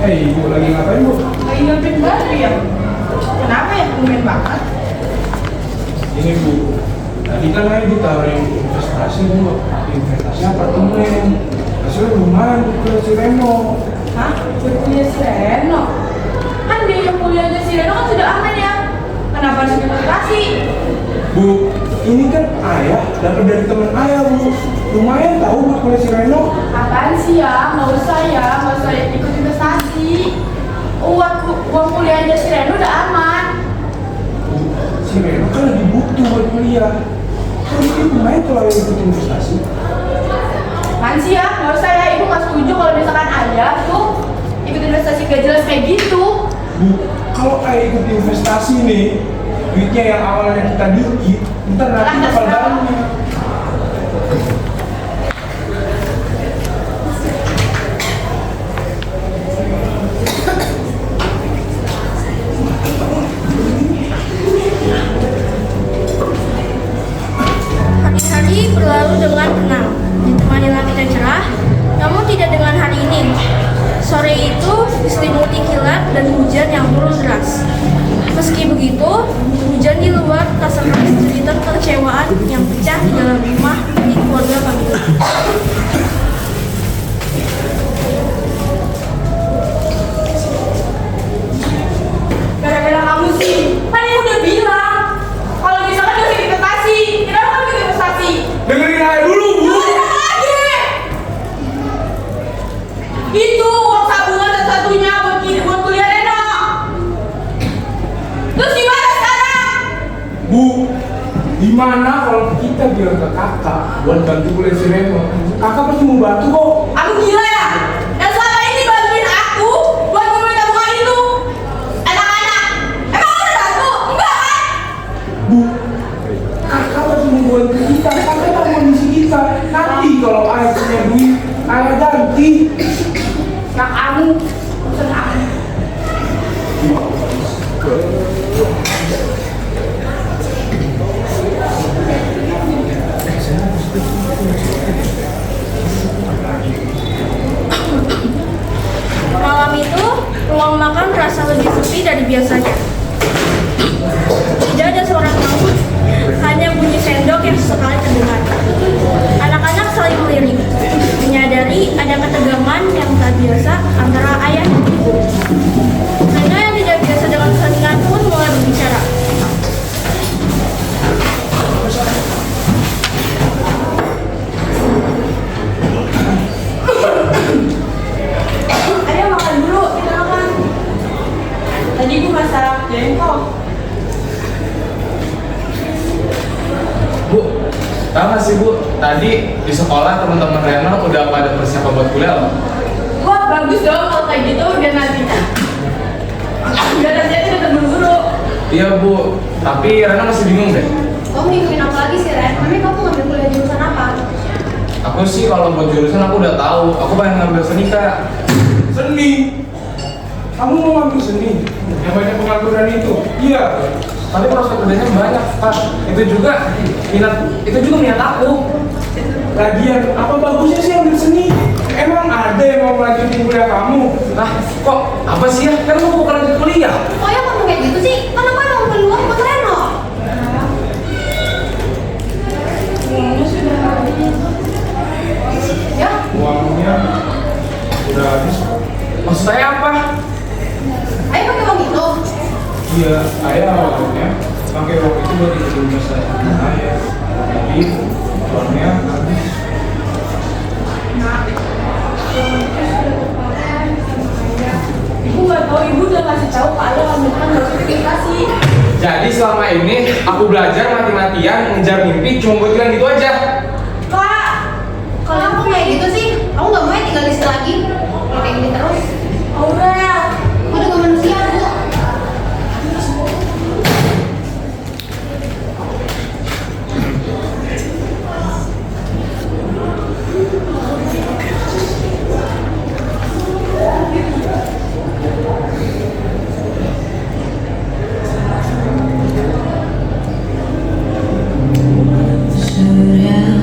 Ibu lagi ngapain, Bu? Lagi ngerjain baru ya? Kenapa ya tumben banget? Ini, Bu. Tadi kan Ibu tawarin investasi, Bu. Investasi apartemen. Hasilnya lumayan, Bu, ke si Reno. Hah? Kuliah si Reno? Kan dia yang kuliahnya si Reno kan sudah aman ya? Kenapa harus investasi? Bu, ini kan ayah dapat dari teman ayah, Bu. Lumayan tahu buat kuliah si Reno. Apaan sih ya? Nggak usah ikut investasi. Uang kuliahnya si Reno udah aman. Bu, si Reno kan lagi butuh buat kuliah. Kan itu lumayan kalau ayah ikut investasi. Apaan sih ya? Nggak usah ya, ibu nggak setuju kalau misalkan ayah tuh ikut investasi gak jelas kayak gitu. Bu, kalau ayah ikut investasi nih, duitnya yang awalnya kita dikit, ntar nanti bakal banyak. Hari-hari berlalu dengan tenang, ditemani langit yang cerah, namun tidak dengan hari ini. Sore itu diselimuti kilat dan hujan yang turun deras. Meski begitu, hujan di luar tak sekeras cerita kekecewaan yang pecah di dalam rumah di keluarga kami. Gara-gara kamu sih, kan ibu udah bilang kalau misalkan gak usah investasi, kenapa kamu ikut investasi? Dengerin ayah dulu, Bu. Itu uang tabungan satu-satunya buat kuliah Reno. Terus gimana sekarang? Bu, gimana kalau kita bilang ke kakak buat bantu kuliah si Reno? Kakak pasti mau bantu kok. Aku gila ya? Yang selama ini bantuin aku buat ngumpulin tabungan itu anak-anak. Emang aku udah bantu? Enggak kan? Bu, kakak pasti mau bantu kita. Kakak tahu kondisi kita. Nanti kalau ayah punya duit, ayah ganti. Nah kamu, urusan aku. Malam itu, ruang makan terasa lebih sepi dari biasanya. Tidak ada suara nyamuk, hanya bunyi sendok yang sesekali terdengar. Anak-anak saling melirik, menyadari ada ketegangan yang tak biasa antara ayah dan ibu. Reno yang tidak biasa dengan saringan pun mulai berbicara. Ayo makan dulu, kita makan. Tadi gue masak jengkol. Bu, tahu nggak sih Bu, tadi di sekolah teman-teman Reno udah pada persiapan buat kuliah loh. Wah bagus dong kalau kayak gitu biar nantinya kita terburu-buru. Iya Bu, tapi Reno masih bingung deh. Kamu ngikutin apa lagi sih, Ren? Mami, kamu ngambil kuliah jurusan apa? Aku sih kalau buat jurusan aku udah tahu, aku pengen ngambil seni Kak. Seni. Kamu mau ngambil seni? Yang banyak pengaturan itu? Iya. Tapi prospek kerjanya banyak Kak. Itu juga minat aku. Lagian, apa bagusnya sih ambil seni? Emang ada yang mau lanjutin kuliah kamu? Nah, kok apa sih ya? Kan aku bukan lanjut kuliah. Oh ya, kamu kayak gitu sih? Kan aku emang peluang buat Reno. Uangnya sudah habis. Ya, Uangnya udah habis. Maksud saya apa? Ayo pakai uang itu. Iya, ayah awalnya pakai uang itu buat ikut investasi ayah. Jadi uangnya habis. nah, ibu nggak tahu, ibu udah ngasih tahu ke ayah kalau misalkan nggak usah investasi. Jadi selama ini aku belajar mati-matian ngejar mimpi cuma buat bilang gitu aja. Kak, Kalau aku kayak gitu sih, aku nggak mau ya tinggal di sini lagi. Kalau kayak gini terus, Aura, aku juga manusia, Bu. Surya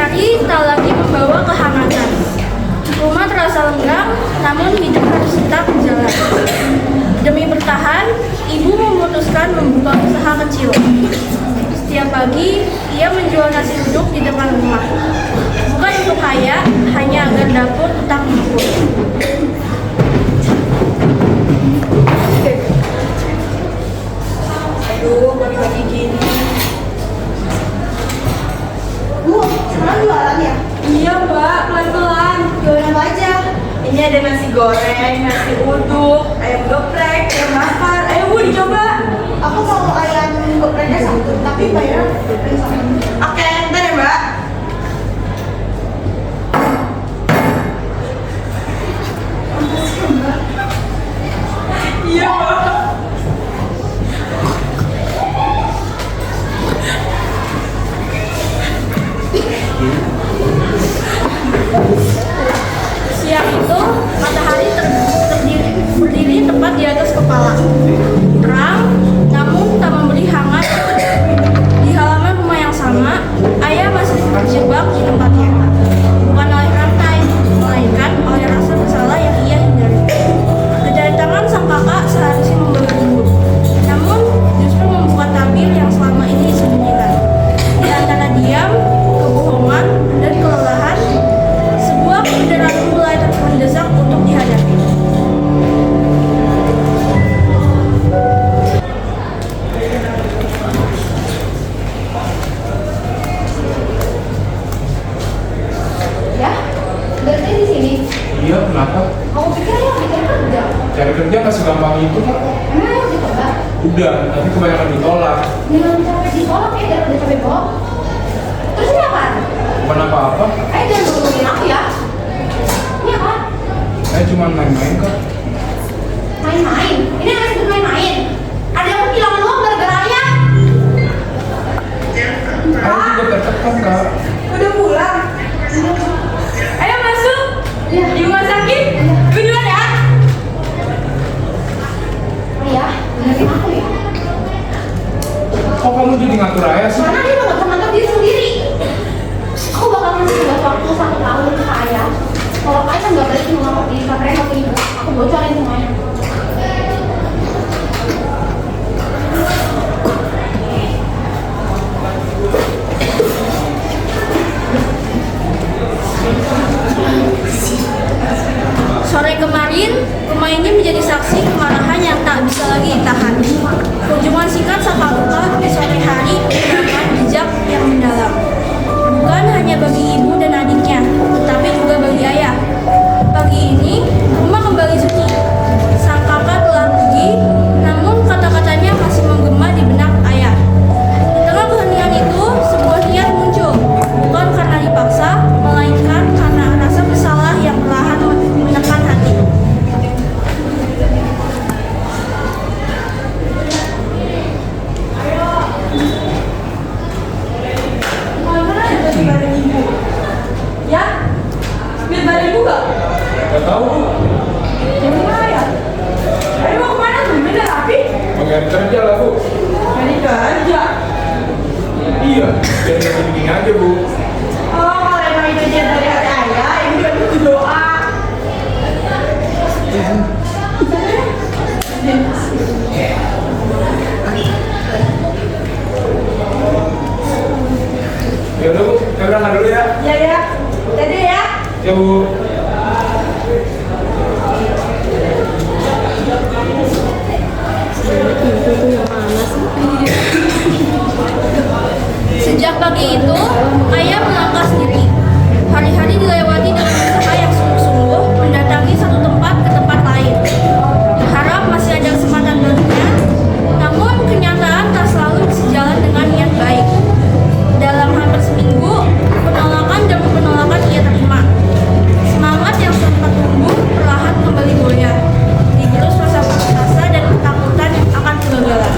Hari-hari tak lagi membawa kehangatan. Rumah terasa lenggang, namun hidup harus tetap berjalan. Demi bertahan, ibu memutuskan membuka usaha kecil. Setiap pagi, ia menjual nasi uduk di depan rumah. Bukan untuk kaya, hanya agar dapur tetap makmur. Aduh, pagi-pagi gini. Bu, sekarang jualan ya? Iya mbak, pelan-pelan. Jualan apa aja? Ini ada nasi goreng, nasi uduk, ayam geprek, ayam bakar. Ayo bu dicoba. Aku mau ayam gepreknya satu, tapi bayar geprek satu. Oke, ntar ya mbak. Iya mbak. Siang itu, matahari berdiri tepat di atas kepala. Terang, namun tak memberi hangat. Di halaman rumah yang sama, ayah masih terjebak di tempatnya. Bukan oleh rantai, melainkan oleh rasa bersalah yang ia hindari. Kedatangan sang kakak seharusnya membawa rindu, namun justru membuka tabir yang selama ini disembunyikan. Di antara diam, kebohongan, dan kelelahan, sebuah kebenaran mulai mendesak untuk dihadapi. Ya? Berarti di sini. Iya, kenapa? Kamu pikir ya, pikir kerja? Cari kerja nggak segampang itu kok. Emang harus dicoba? Udah, tapi kebanyakan ditolak. Dengan cara ditolak ya, daripada capek bohong. Terus ini apa? Bukan apa-apa, Jangan ngomongin aku ya. Ini apa? saya cuma main-main kok. Main-main? Ini harus ikut main-main. Ada yang kehilangan uang gara-gara ayah. Saya juga tertekan kak. Udah pulang. Ayo masuk. Iya. Di rumah sakit. Ibu duluan ya. Ayah, benerin aku ya. Kok kamu jadi ngatur ayah sih? Karena dia udah ngatur diri sendiri. Aku bakal ngasih waktu 1 tahun ke ayah. Kalau ayah nggak berani mengatur diri ke Reno ke ibu, aku bocorin semuanya. Sore kemarin, rumah ini menjadi saksi kemarahan yang tak bisa lagi ditahan. Kunjungan singkat sang kakak di sore hari meninggalkan jejak yang mendalam. Bukan hanya bagi ibu dan adiknya, tetapi juga bagi ayah. Pagi ini, rumah kembali sunyi. Sang kakak telah pergi, namun kata-katanya masih menggema di benak ayah. Di tengah keheningan itu, sebuah niat muncul. Bukan karena dipaksa, melainkan karena rasa bersalah yang perlahan menekan hati. Mana ada di bareng ibu? Ya? Lihat bareng ibu gak? Gak tahu. Yang mana ya? Ayo mau kemana tuh? Bener rapi? Mau cari kerja lah bu. Cari kerja. Iya, jadi begini aja bu. Oh, kalau emang itu dia dari hati ayah, ibu kan butuh doa. Ya udah bu, saya berangkat dulu ya. Ya ya. Dadah ya. Ya bu. Sejak pagi itu, ayah melangkah sendiri. Hari-hari dilewati dengan usaha yang sungguh-sungguh mendatangi satu tempat ke tempat lain. Berharap masih ada kesempatan barunya, namun kenyataan tak selalu sejalan dengan niat baik. Dalam hampir seminggu, penolakan demi penolakan ia terima. Semangat yang sempat tumbuh perlahan kembali goyah, digerus rasa putus asa dan ketakutan akan kegagalan.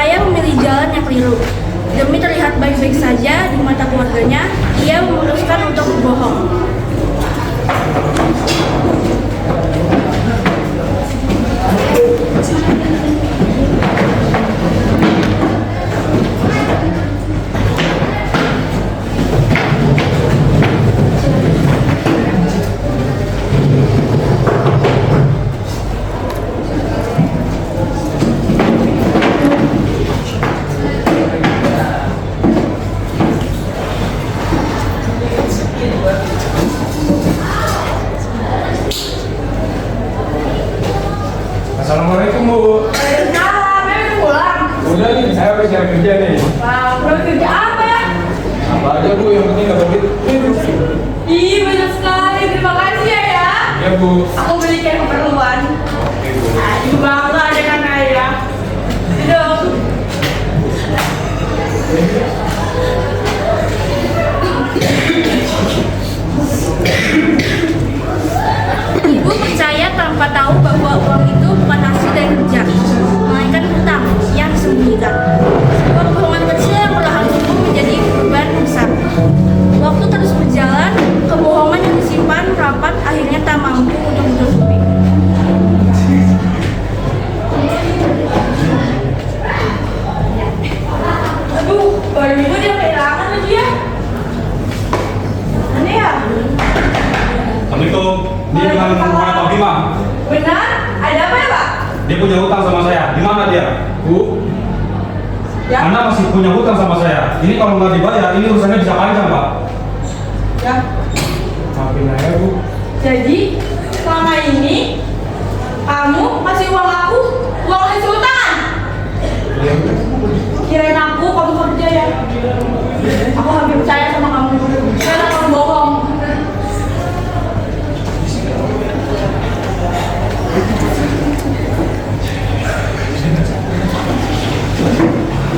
Ayah memilih jalan yang keliru. Demi terlihat baik-baik saja di mata keluarganya, ia memutuskan untuk berbohong. Assalamualaikum Bu. Waalaikumsalam, udah pulang. Udah nih, saya habis cari kerja nih. Wah, udah kerja apa ya? Apa aja Bu, yang penting dapat duit. Ih, banyak sekali. Terima kasih ya. Ya Bu. Aku belikan keperluan. Oke Bu. Aduh, bangga ada kan ayah. Hidup. Ibu percaya tanpa tahu bahwa uang itu bukan hasil dari kerja, melainkan hutang yang disembunyikan. Sebuah kebohongan kecil yang perlahan tumbuh menjadi beban besar. Waktu terus berjalan, kebohongan yang disimpan rapat akhirnya tak mampu untuk ditutupi. Aduh, baru itu dia kehilangan lagi ya. Aneh ya? Assalamualaikum. Dia dengan rumahnya Pak Bima. Benar? Ada apa ya, Pak? Dia punya hutang sama saya. Di mana dia? Bu, Ya. Anda masih punya hutang sama saya. Ini kalau nggak dibayar, ini urusannya bisa panjang, Pak. Ya. Maafin aja Bu. Jadi, selama ini kamu kasih uang aku, uang hasil hutangan. Iya Bu. Kirain aku kamu kerja ya. Aku hampir percaya sama kamu. Karena kamu bohong.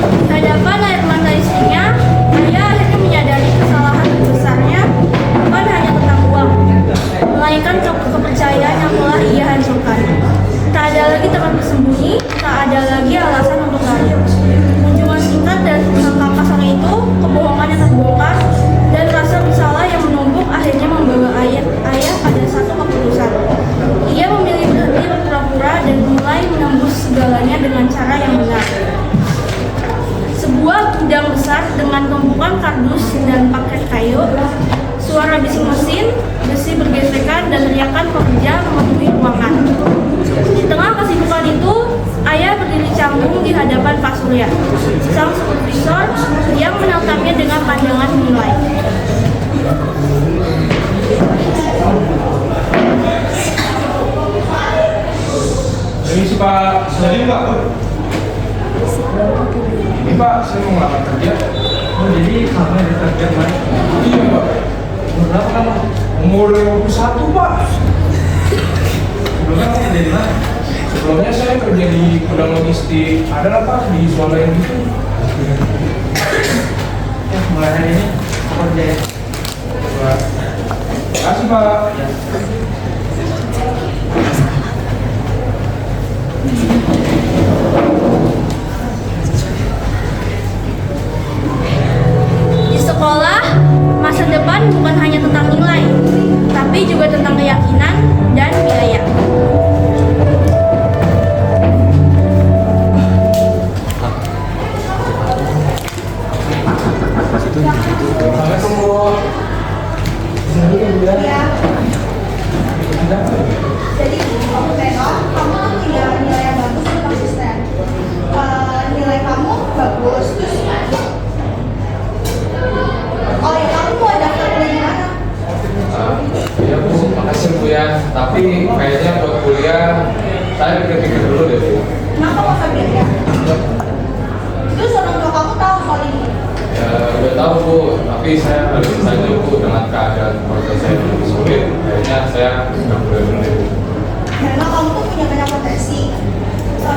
Di hadapan air mata istrinya, ayah akhirnya menyadari kesalahan terbesarnya bukan hanya tentang uang, melainkan kepercayaan yang telah ia hancurkan. Tak ada lagi tempat bersembunyi, tak ada lagi alasan untuk lari. Kunjungan singkat dan kakak sore itu, kebohongan yang terbongkar, dan rasa bersalah yang menumpuk akhirnya membawa ayah pada satu keputusan. Ia memilih berhenti berpura-pura dan mulai menembus segalanya dengan cara yang benar. Sebuah gudang besar dengan tumpukan kardus dan paket kayu, suara bising mesin, besi bergesekan, dan teriakan pekerja memenuhi ruangan. Di tengah kesibukan itu, ayah berdiri canggung di hadapan Pak Surya, sang supervisor yang menatapnya dengan pandangan menilai. Ini si Pak Salim Pak. Ini Pak, saya mau ngelamar kerja. Oh, jadi kamu ada target Pak? Iya Pak. Umur berapa kamu? Umur 51 Pak. Sebelumnya kamu kerja di mana? Sebelumnya saya kerja di gudang logistik. Ada lah Pak di Swalayan gitu. Ya, mulai hari ini aku kerja ya. Pak. Terima kasih Pak. Di sekolah, masa depan bukan hanya tentang nilai, tapi juga tentang keyakinan dan biaya. Assalamualaikum Bu. Ya. Jadi kamu tenor, kamu punya nilai yang bagus untuk konsisten. Nilai kamu bagus, terus oh ya kamu mau daftar kuliah di mana? Iya Bu, makasih Bu ya. Tapi kayaknya buat kuliah saya pikir-pikir dulu deh Bu. Kenapa mau sambil ya? Terus orang tua kamu tahu soal ini? Ya udah tahu Bu, tapi saya harus saja Bu dengan keadaan keluarga saya yang lebih sulit. Kayaknya saya nggak boleh dulu deh Bu. Memang kamu tuh punya banyak potensi.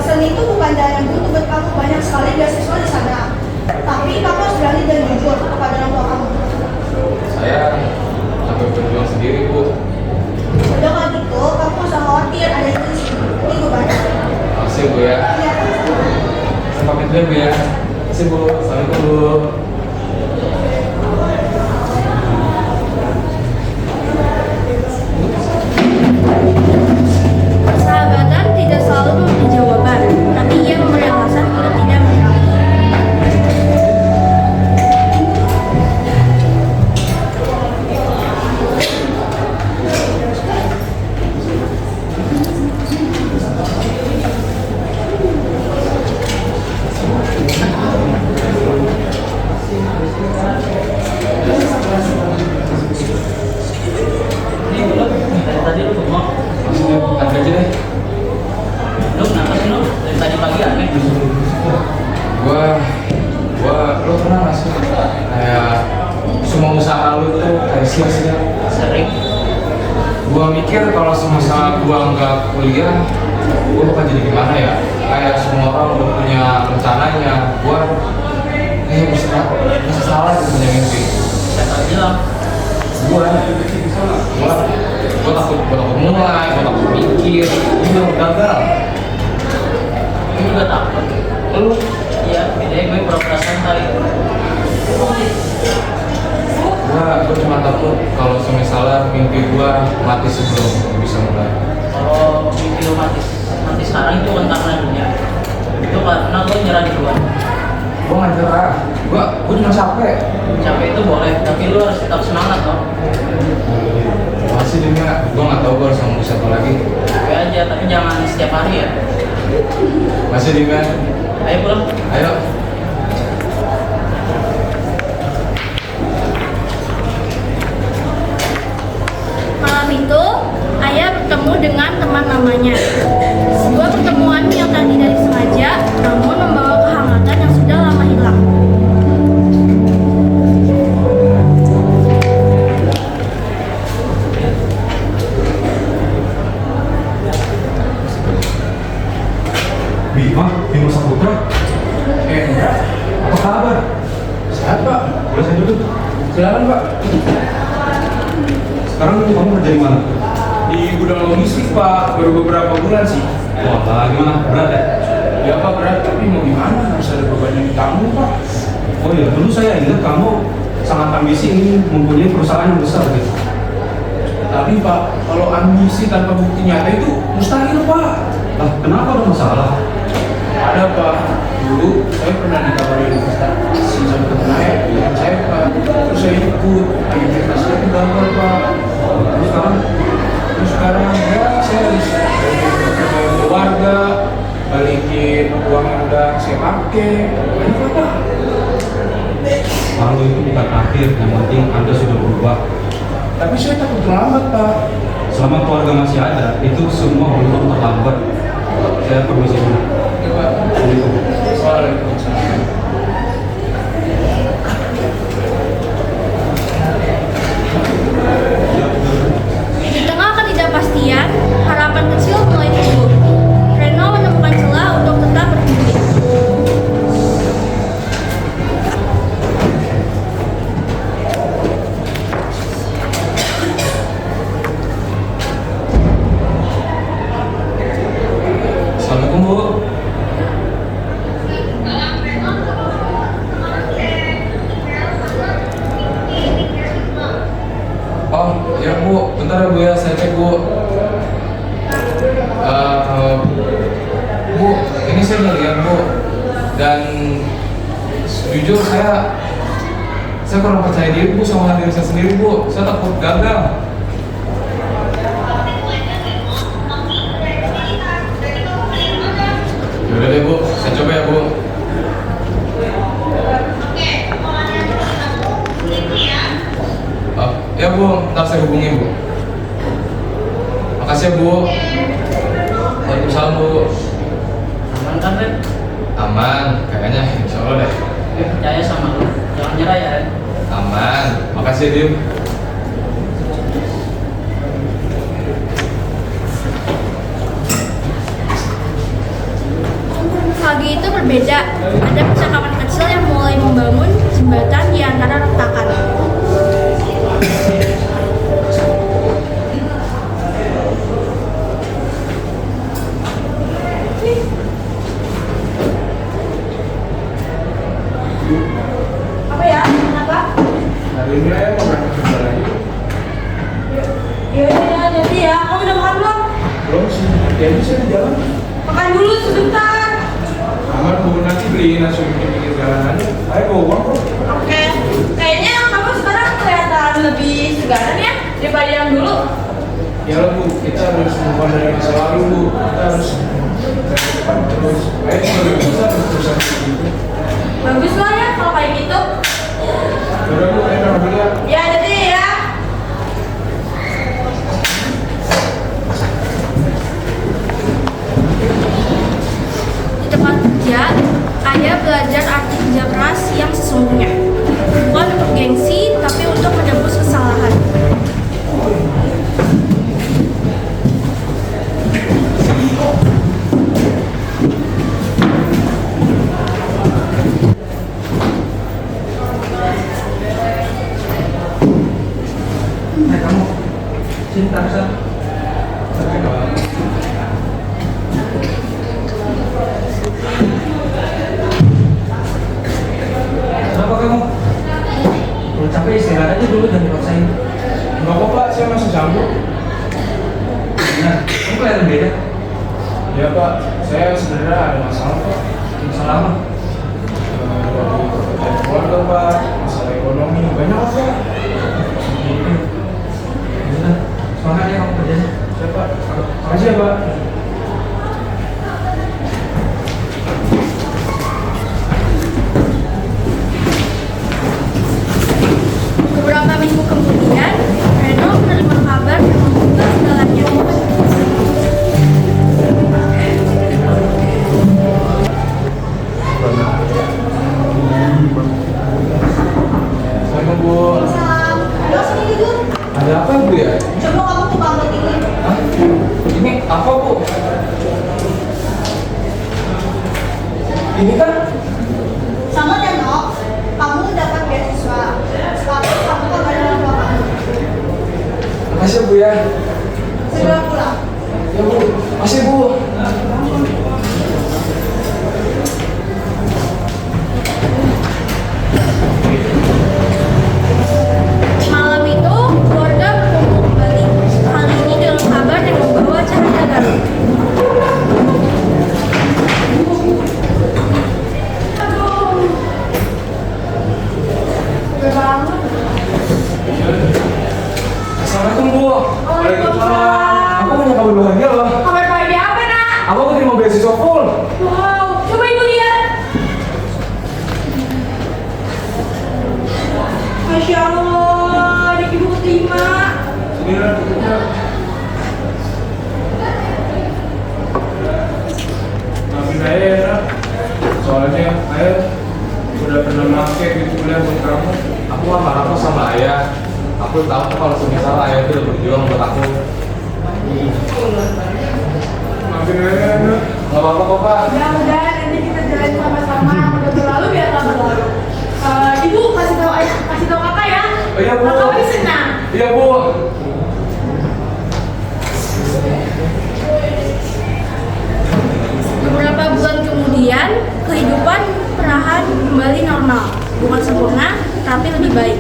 Seni itu bukan jalan yang buntu buat kamu, banyak sekali beasiswa di sana. Tapi kamu harus berani dan jujur kepada orang tua kamu. Saya sampai berjuang sendiri Bu. Udah kalau gitu, kamu nggak usah khawatir ada itu di sini. Ini gue banyak. Makasih Bu ya. Iya. Saya pamit pamit dulu ya. Terima kasih Bu. Assalamualaikum Bu. Persahabatan tidak selalu memberi jawaban, tapi ia memberi alasan untuk tidak menyerah. Ini belum. Dari tadi lu bengong. Nanti aja deh. Lu kenapa sih lu? Dari tadi pagi aneh. Lu pernah nggak sih kayak semua usaha lu tuh kayak sia-sia? Sering. Gua mikir kalau semasa gua nggak kuliah, gua bakal jadi gimana ya? Kayak semua orang udah punya rencananya, gua bisa salah gitu punya mimpi. Siapa bilang? Gua takut mulai, gua takut mikir, gua gagal. Gue juga takut. Lu Iya, bedanya gue pura-pura santai. gua cuma takut kalau misalnya mimpi gua mati sebelum bisa mulai. Kalau mimpi lu mati sekarang itu kan karena dunia. Itu karena lo nyerah di luar. Gua nggak nyerah, gua cuma capek. Capek itu boleh, tapi lu harus tetap semangat loh. Masih dunia, gua nggak tahu gua harus ngomong siapa lagi. Gue aja, tapi jangan setiap hari ya. Masih dunia, Ayo pulang. ayo. Malam itu, ayah bertemu dengan teman lamanya. Sebuah pertemuan yang tak tidak disengaja, namun membawa kehangatan yang sudah lama hilang. Bima Saputra. Enggak. Apa kabar? Sehat Pak. Boleh saya duduk? Silakan Pak. Sekarang kamu kerja di mana? Di gudang logistik Pak, baru beberapa bulan sih. Wah, gimana? Berat ya? Ya Pak berat, tapi mau gimana? Harus ada beban yang ditanggung Pak. Oh iya, dulu saya ingat kamu sangat ambisi ingin mempunyai perusahaan yang besar gitu. Tapi Pak, kalau ambisi tanpa bukti nyata itu mustahil Pak. Lah, kenapa ada masalah? Ada Pak. Dulu saya pernah ditawarin investasi sama temen saya, pilihan saya Pak. Terus saya ikut, investasinya itu gagal Pak. Terus sekarang ya saya harus balikin keluarga, balikin uang yang udah saya pakai. Banyak lah Pak. Lalu itu bukan akhir, yang penting Anda sudah berubah. Tapi saya takut terlambat Pak. Selama keluarga masih ada, itu semua belum terlambat. Saya permisi dulu. Oke Pak. Waalaikumsalam. Di tengah ketidakpastian, harapan kecil mulai tumbuh. Reno menemukan celah untuk tetap berpikir. Assalamualaikum Bu. Oh ya Bu, bentar ya Bu ya, saya cek Bu. Bu, ini saya ngeliat Bu, dan jujur saya kurang percaya diri Bu sama diri saya sendiri Bu. Saya takut gagal. Yaudah deh Bu, saya coba ya Bu. Ya Bu, ntar saya hubungi Bu. Makasih ya Bu. Waalaikumsalam Bu. Aman kan Ren? Aman, kayaknya insya Allah deh. Gue percaya sama lu. Jangan nyerah ya Ren. Aman, makasih ya Dim. Pagi itu berbeda. Ada percakapan kecil yang mulai membangun jembatan di antara retakan. Hari ini aja mau berangkat kerja lagi. Ya, jadi ya. Kamu udah makan belum? Belum sih, nanti aja sih di jalan. Makan dulu sebentar. Aman bu, nanti beliin nasi pinggir jalan aja. Ayo bawa uang bro. Oke. Kayaknya kamu sekarang kelihatan lebih segaran ya daripada yang dulu. Ya lah bu, kita harus move on dari masa lalu bu. Kita harus ke depan terus. Ayo kalau bisa terus-terusan gitu. Bagus lah ya kalau kayak gitu. Udah bu, ayo dulu ya. Ya, jadi ya. Di tempat kerja, ayah belajar arti kerja keras yang sesungguhnya. Bukan untuk gengsi, tapi untuk menebus kesalahan. Kamu sini taruh. Kenapa kamu? Kalau capek istirahat aja dulu, jangan dipaksain. Enggak apa-apa, saya masih sanggup. Nah, kamu kelihatan beda. Ya pak, saya sebenarnya ada masalah pak. Masalah apa? Dari pekerjaan keluarga pak, masalah ekonomi, banyak apa? Gitu. Sudah, semangat ya kamu kerjanya. Siap pak, makasih ya pak. Beberapa minggu kemudian, Reno menerima kabar yang membuka segalanya. Assalamualaikum bu. Salam. Ayo sini tidur. Ada apa bu ya? Coba kamu ke kamar ini. Hah? Ini apa bu? Ini kan? Sama Tenok, kamu dapat beasiswa. Sekarang kamu kabarin orang tua kamu. Makasih bu ya. Segera pulang. Ya bu, makasih bu. Malam itu, keluarga berkumpul kembali. Kali ini dengan kabar yang membawa cahaya baru. Assalamualaikum bu. Waalaikumsalam. Aku punya kabar bahagia loh. Kabar bahagia apa nak? Aku terima beasiswa full. Wow, coba ibu lihat. Masya Allah, adik ibu keterima. Sini bukunya. Maafin ayah ya nak. Soalnya ayah udah pernah pakai gitu kuliah buat kamu. Aku gak marah kok sama ayah. Aku tahu kok kalau semisal ayah itu udah berjuang buat aku. Maafin ayah ya nak. Gak apa-apa kok pak. Udah, nanti kita jalan sama-sama. Udah berlalu biar tak berlalu. Ibu kasih tahu ayah, kasih tahu kakak ya. Oh iya bu. Kakak pasti senang. Iya bu. Beberapa bulan kemudian, kehidupan perlahan kembali normal. Bukan sempurna, tapi lebih baik.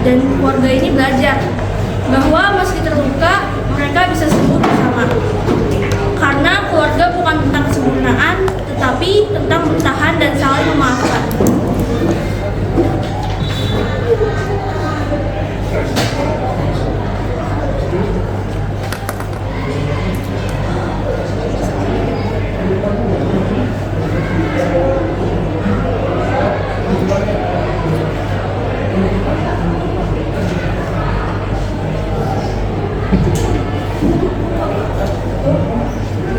dan keluarga ini belajar bahwa meski terluka, mereka bisa sembuh bersama. Karena keluarga bukan tentang kesempurnaan, tetapi tentang bertahan dan saling memaafkan.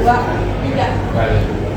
Dua, tiga. Baik.